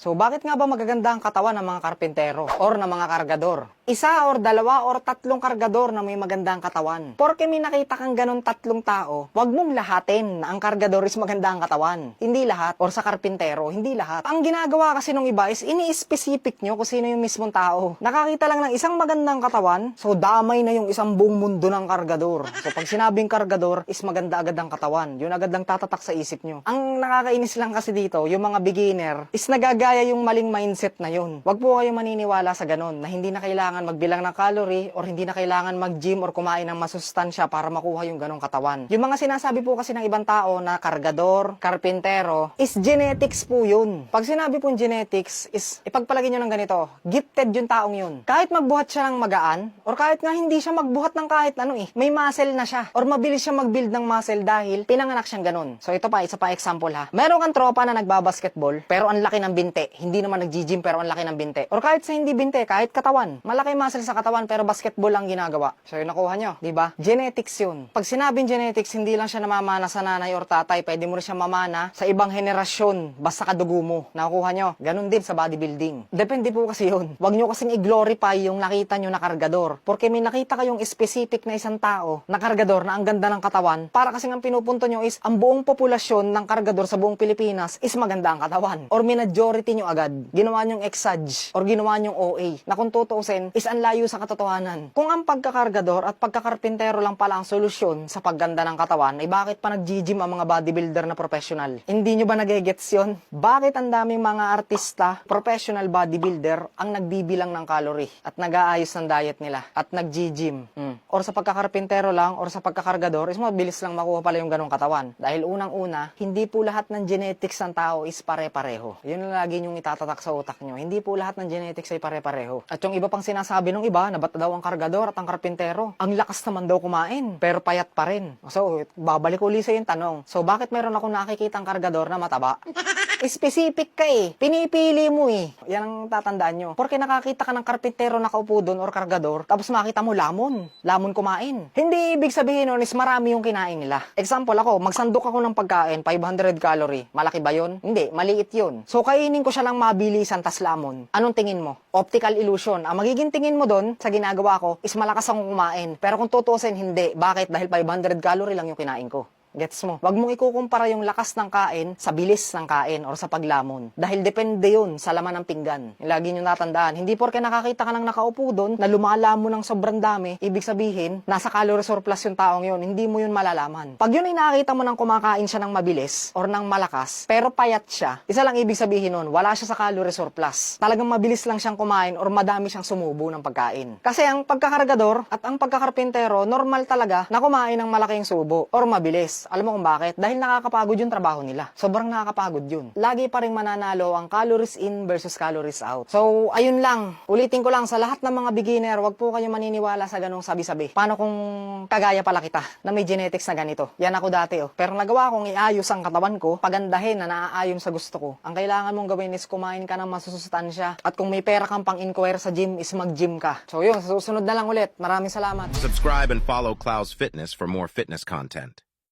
So bakit nga ba magaganda ang katawan ng mga karpintero or ng mga kargador? Isa or dalawa or tatlong kargador na may magandang katawan. Porke may nakita kang ganun tatlong tao, wag mong lahatin na ang kargador is maganda ang katawan. Hindi lahat. Or sa karpintero, hindi lahat. Ang ginagawa kasi nung iba is ini-specific nyo kung sino yung mismong tao. Nakakita lang ng isang magandang katawan, so damay na yung isang buong mundo ng kargador. So pag sinabing kargador is maganda agad ang katawan. Yun agad ang tatatak sa isip nyo. Ang nakakainis lang kasi dito, yung mga beginner, is nagagaya yung maling mindset na yun. Wag po kayo maniniwala sa ganun, na hindi na kailangan magbilang ng calorie or hindi na kailangan mag-gym or kumain ng masustansya para makuha yung ganong katawan. Yung mga sinasabi po kasi ng ibang tao na kargador, karpintero, is genetics po yun. Pag sinabi pong genetics is, ipagpalagay nyo ng ganito, gifted yung taong yun. Kahit magbuhat siya ng magaan, or kahit nga hindi siya magbuhat ng kahit ano may muscle na siya, or mabilis siya mag-build ng muscle dahil pinanganak siyang ganun. So ito pa, isa pa example ha. Meron kang tropa na nagbabasketball, pero ang laki ng binte. Hindi naman nag-gym pero ang laki ng binte. Or kahit sa hindi binte, kahit katawan. Malaki muscle sa katawan pero basketball ang ginagawa. So yun nakuha nyo, di ba? Genetics yun. Pag sinabing genetics, hindi lang siya namamana sa nanay or tatay, pwede mo rin siya mamana sa ibang henerasyon, basta kadugo mo. Nakuha nyo? Ganun din sa bodybuilding. Depende po kasi yun. Huwag nyo kasing i-glorify yung nakita nyo na kargador. Porque may nakita kayong specific na isang tao na kargador na ang ganda ng katawan, para kasing ang pinupunto nyo is ang buong populasyon ng kargador sa buong Pilipinas is maganda ang katawan. Or majority nyo agad, ginawa nyong exage or ginawa nyong OA na kung tutuusin is ang layo sa katotohanan. Kung ang pagkakargador at pagkakarpintero lang pala ang solusyon sa pagganda ng katawan, ay bakit pa nag-gym ang mga bodybuilder na professional? Hindi nyo ba nagegets yun? Bakit ang daming mga artista, professional bodybuilder ang nagbibilang ng calorie at nag-aayos ng diet nila at nag-gym? Or sa pagkakarpintero lang or sa pagkakargador is mabilis lang makuha pala yung ganong katawan. Dahil unang-una, hindi po lahat ng genetics ng tao is pare-pareho. Yun lang lagi nyong itatatak sa utak nyo. Hindi po lahat ng genetics ay pare-pareho. At yung iba pang sinasabi ng iba, na ba't daw ang kargador at ang karpintero? Ang lakas naman daw kumain, pero payat pa rin. So, babalik uli sa yung tanong. So, bakit meron akong nakikitang kargador na mataba? Specific ka Pinipili mo Yan ang tatandaan nyo. Porque nakakita ka ng karpintero nakaupo doon or kargador, tapos makita mo lamon. Lamon kumain. Hindi ibig sabihin nun is marami yung kinain nila. Example ako, magsandok ako ng pagkain, 500 calorie. Malaki ba yun? Hindi, maliit yun. So, kainin ko siya lang mabilisan tas lamon. Anong tingin mo? Optical illusion. Ang magiging tingin mo doon sa ginagawa ko is malakas akong kumain. Pero kung tutuusin, hindi. Bakit? Dahil 500 calorie lang yung kinain ko. Gets mo? Wag mong ikukumpara yung lakas ng kain sa bilis ng kain or sa paglamon. Dahil depende yun sa laman ng pinggan. Lagi nyo natandaan. Hindi porke nakakita ka ng nakaupo doon na lumalamo ng sobrang dami, ibig sabihin, nasa calorie surplus yung taong yun. Hindi mo yun malalaman. Pag yun ay nakakita mo ng kumakain siya ng mabilis or ng malakas, pero payat siya, isa lang ibig sabihin nun, wala siya sa calorie surplus. Talagang mabilis lang siyang kumain or madami siyang sumubo ng pagkain. Kasi ang pagkakargador at ang pagkakarpintero, normal talaga na kumain ng malaking subo or mabilis. Alam mo kung bakit? Dahil nakakapagod yung trabaho nila. Sobrang nakakapagod yun. Lagi pa rin mananalo ang calories in versus calories out. So, ayun lang. Ulitin ko lang, sa lahat ng mga beginner, wag po kayo maniniwala sa ganong sabi-sabi. Paano kung kagaya pala kita, na may genetics na ganito? Yan ako dati Pero nagawa kong iayos ang katawan ko, pagandahin na naaayon sa gusto ko. Ang kailangan mong gawin is kumain ka ng masusustansya. At kung may pera kang pang-inquire sa gym, is mag-gym ka. So yun, sa susunod na lang ulit. Maraming salamat. Subscribe and follow Clouds Fitness for more fitness content.